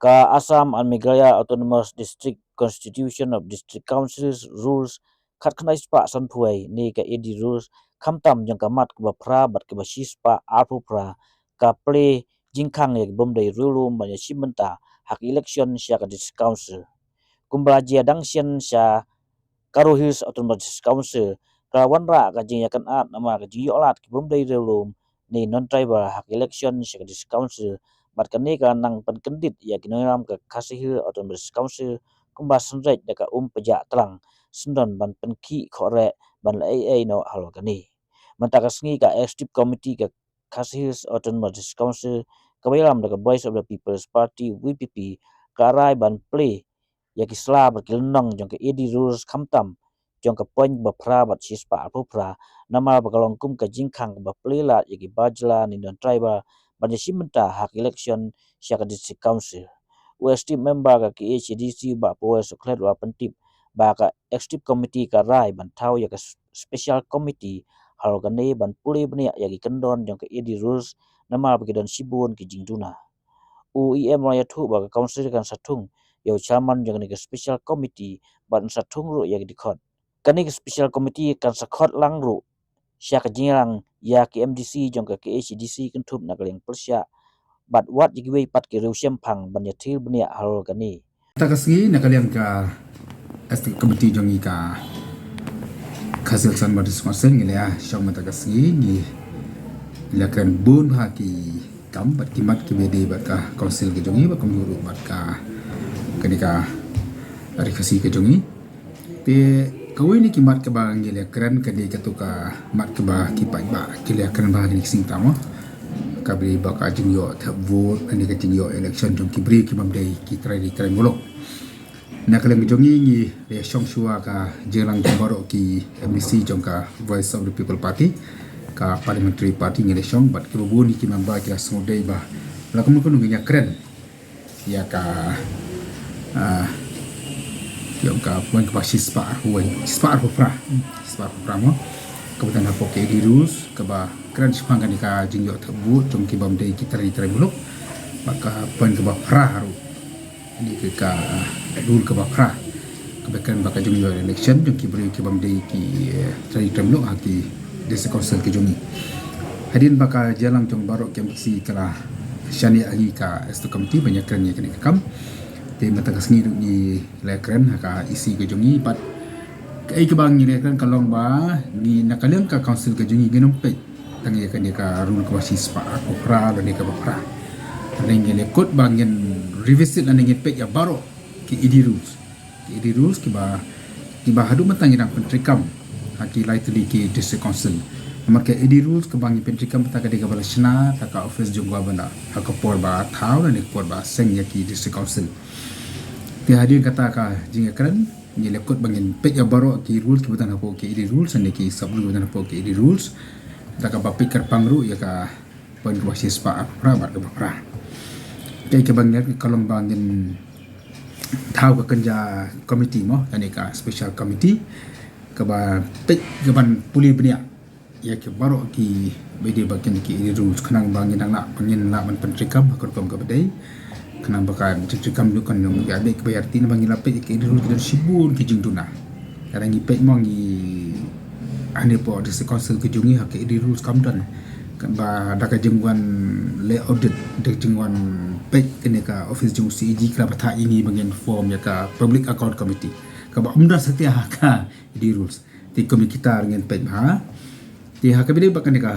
Ka Assam and Meghalaya Autonomous District Constitution of District Councils rules khat khnai spa san phuai ni ka edi rules khamtam jang ka mat ka phra bat ka shispa arpu phra ka ple jingkhang ek bomdai rulum ba shimanta hak election sha ka district council kumbraja dangsian sha Karo Hills Autonomous Council ka wanra ka jing yakan at nama ka jing yolat ki bomdai rulum ni non tribal hak election sha ka district council bat ka ni ka nang pan kendit ya kinoram ka Khasi Autonomous Council kumba sanjait da ka peja telang sendon ban penki khore ban la ai no halo ka ni manta ka sngi ka executive committee ka Khasi Hills Autonomous Council ka bayram da ka Voice of the People's Party VPP ka rai ban play ya ki sla ba kilnong jong ka edi rules khamtam jong ka point ba phra bat shispa apu phra nama ba kalong kum ka jingkhang ba plela ya ki bajla ni non tribal ban simenta hak election sya ka district council UST member ka ki HDC ba po suklet wa pentip ba ka executive committee ka rai ban thau ya ka special committee hal ka ne ban puli bni ya ki kendon jong ka edi rules nama ba ki don sibun ki jingduna UEM ya thu ba ka council kan sathung yo chairman jong ni ka special committee ban sathung ru ya di khot kani ka special committee kan sakhot lang ru sya ka jingrang ya ki MDC jong ka HDC kan thup na kaleng persya bat wat yigiwe pat ki reusiam phang ban ya thil bnia hal kani takasgi nakalian ka asti committee jongi ka khasil san badis maseng ile ya syong takasgi ni lakan bun ha ki kam bat kimat ki bede bat ka council ke jongi ba komuru bat ka kenika revisi ke jongi te kawai ni kimat ke bang ile kran ke de katuka mat ke ba ki ba kile kran ba ni sing tamo kabri ba ka jingyo ta vote ani ka jingyo election jong ki bri ki mamdai ki trai ngolo na kala mi jongi ni le shong shua ka jelang baro ki MDC jong ka Voice of the People Party ka parliamentary party ngele shong bat ki bu ni ki mamba ki asmodai ba la kum ko nginya kren ya ka yang ka puan ka sispa huai sispa pra mo kebetulan apa ke di rules ke ba kran sipang kan ka jingyo tebu jong ki bam dei ki tari buluk maka puan ke ba pra haru ini ke ka dul ke ba pra kebetulan baka jingyo election jong ki beri ki bam dei ki tari buluk haki desa council ke jongi hadin baka jalan jong barok kem si kala shani agi ka estu committee banyak kran ye kene kam te mata kasngi ni lekren ka isi ke jongi pat kai ke bang ni lekren kalong ba ni nakaliang ka council ke jongi genom pe tang ye ka rule ka wasis pa opra lo ni ka opra tang ye lekot bang yen revisit lan ngi pe ya baro ki edi rules ki ba hadu matang ina pentrikam haki lightly ki district council maka edi rules ke bang pentrikam ta ka de ka balashna ta ka office jongwa bana haka por ba thau na ni por ba seng ya ki district council ti hadir kata ka jinga kran ni lekot bangin pe ya baro ki rules ki butan hapo ki edi rules ane ki sablu butan hapo ki edi rules ta ka bapik kar pangru ya ka pon wasis pa pra ba pra kai ke bangnya kalong bangin thau ka kanja committee mo ane ka special committee ka ba pe ke ban puli bnia ya ke baro ki bede bakin ki edi rules kanang bangin nang la bangin la man pentrikam ka kom ka bedai kenang bakan cekam dukan yang ga be bayar tin bangi lape ke dulu kita sibun ki jingduna kadang ni pek mong ni ane po de council ke jungi hak ke rules kamdan kan ba da ka jingwan le audit de jingwan pek kene ka office jung CG kra batha ini bangen form ya ka public account committee ka ba umda setia ka di rules ti komiti kita ngen pek ha ti hak be bakan ka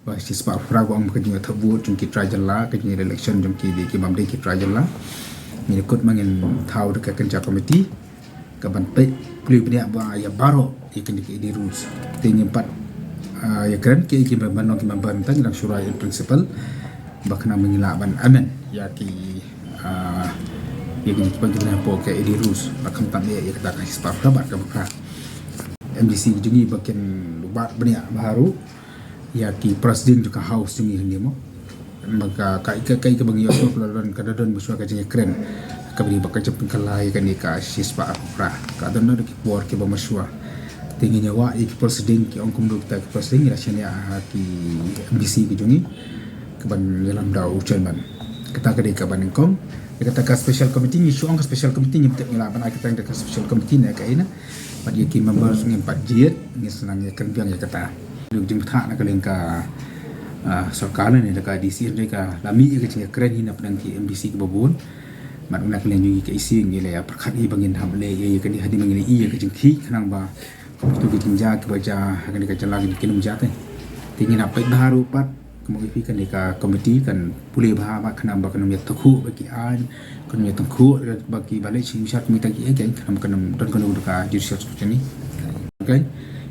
ba sispa frago ang kajinga thabu jungki trajalla kajinga election jungki de ki bamde ki trajalla ni kot mangin thau de ka kenja committee ka ban pe pli bnia ba ya baro ikin ki di rules te nyempat ya keren ki ki ban ki ban tang lang syura in principle ba kana mengila ban amen ya ki ya ki ban ki po ke di rules ba kam tam ya kata ka sispa frabat ka ba MDC jungi bakin lubat bnia baru ya ki presiden juga house jungi hindi mo maka kai ke bangi yo pelan kadadon buswa ka jinga kren ka bini baka jepun kalai ka ni ka sispa apra ka don ki por ki ba maswa tingin nyawa ki presiden ki ongkum duk ta presiden ya shania ki MBC ki jungi ke ban yalam dau chairman kita kedai ka banengkom kita ka special committee ni syuang ka special committee ni betul ngila ban kita ka special committee ni ka ina bad ye ki members ni 4 jiat ni senang ye kan biang ye kata lu jing tha na ka leng ka sarkar ni ka DC ni ka lami ye ka cing keren ni na pedang ki MBC ke babun mat nak len ni ka isi ni le perkhat ni bangin ham le ye ka ni hadi bangin ye ka cing ki khanang ba tu ki tinja ke baca akan ka jalan ni kinum jate tingin apa baru pat kemudian kan deka komiti kan boleh bahama kenam bakan ya takhu bagi an kan ya takhu bagi balik sing syarat minta ki kan kenam don kan deka judicial seperti ni kan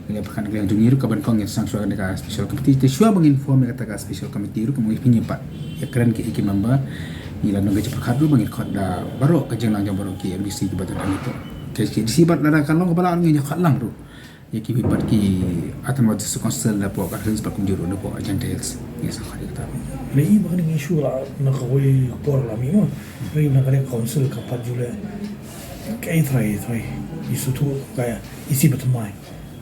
ini akan yang junior kaban kong yang sang suara deka special committee te syua menginform kata ka special committee ru kemudian penyepat ya keren ki ikin member ila no gaji perkat ru bangin khot da baru ka jeng lang jam baru ki MDC ki badan itu ke sibat lara kalong kepala ngi khot lang ru ya ki bipat ki atan wajib konsel da po ka his pa kumjuru no po agents ya sakari kata lei ba ni issue la na ko we por la mi mo lei na kare council ka pa jule kai thai isu tu kaya isi batamai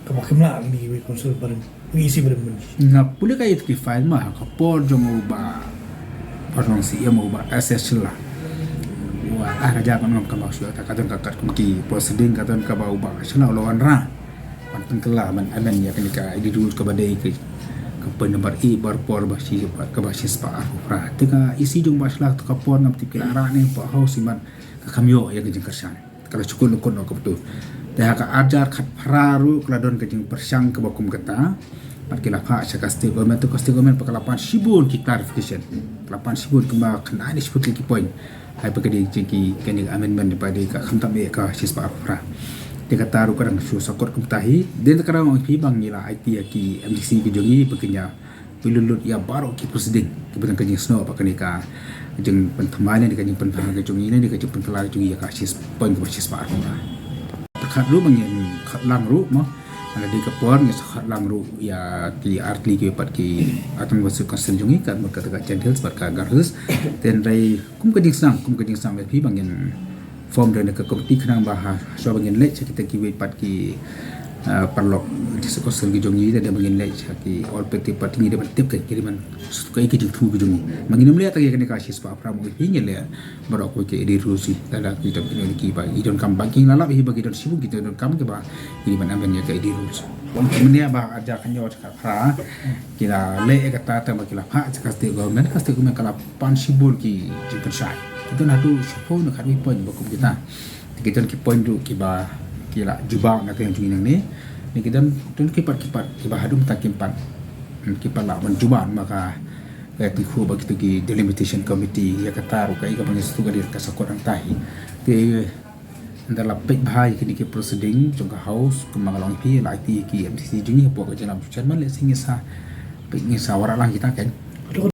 ka ba kamla ni we council bar ni isi bar mun na pula ka it ki file ma ka por jong ba parong si ya mo ba SS la wa raja kan ngam ka ba su ta ka don ka kat ki proceeding ka don ka ba ba sala lawan ra panten kala man anan ya kenika di dulu ke badai ke nomor i barpor basi ke basis pa pra teka isi jong baslah to kapor ngam tikil ara ni pa ho siman ka kamyo ya ke jengkersan kalau cukup nukun no betul dah ka ajar khat praru kladon ke jeng persang ke bakum kata pat kila pa sa kaste government to kaste government pa kalapan sibun ki clarification kalapan sibun ke ma kena ni sebut ki point hai pa ke di ki kening amendment pada ka khamtam e ka sis pa pra dia kata rukarang su sakot kumtahi dia sekarang orang pi bang nila IT ki MDC ki jongi bekenya pilulut ya baru ki presiden kebetulan kajing snow apa kenika jeng pentemanya di kajing pentang ke jongi ni di kajing pentelar jongi ya kasis point ke basis par perkat ru bang yang khat lang ru mo ada di kapor ni khat lang ru ya ki artli ki pat ki atam wasu konsen jongi kan berkata gentle seperti garus dan rai kum kajing sang pi bang yang form dan ke komiti kenang bahas so bagian lek kita ki pat ki perlok di sekosel ki jongi dan bagian lek ki all party party ni dapat tip ke kiriman suka ki jingtu ki jongi mangin melihat lagi kena kasih pa pramu ingin le barok ko ke di rusi ada kita ini ki ba idon kam banking lalap hi bagi don sibuk kita don kam ke ba kiriman amben ya ke di rusi kemudian ba aja kan yo cakap pra kira le kata ta makila pa kaste government kala pan sibul ki jikan kita nak tu siapa nak kami point bakum kita ki point tu ki ba kila jubang nak yang jungin ni kita tu kipat ki ba hadum tak kimpan kipat la menjuban maka tikhu bagi tu ki delimitation committee ya kata ru kai ka bangis tu gadir ka sakot ang tahi ti andala pek bahai ki ki proceeding jong house kumangalong pi la IT ki MCC jungi po ka jalam chairman le singisa pek ni sawara lang kita kan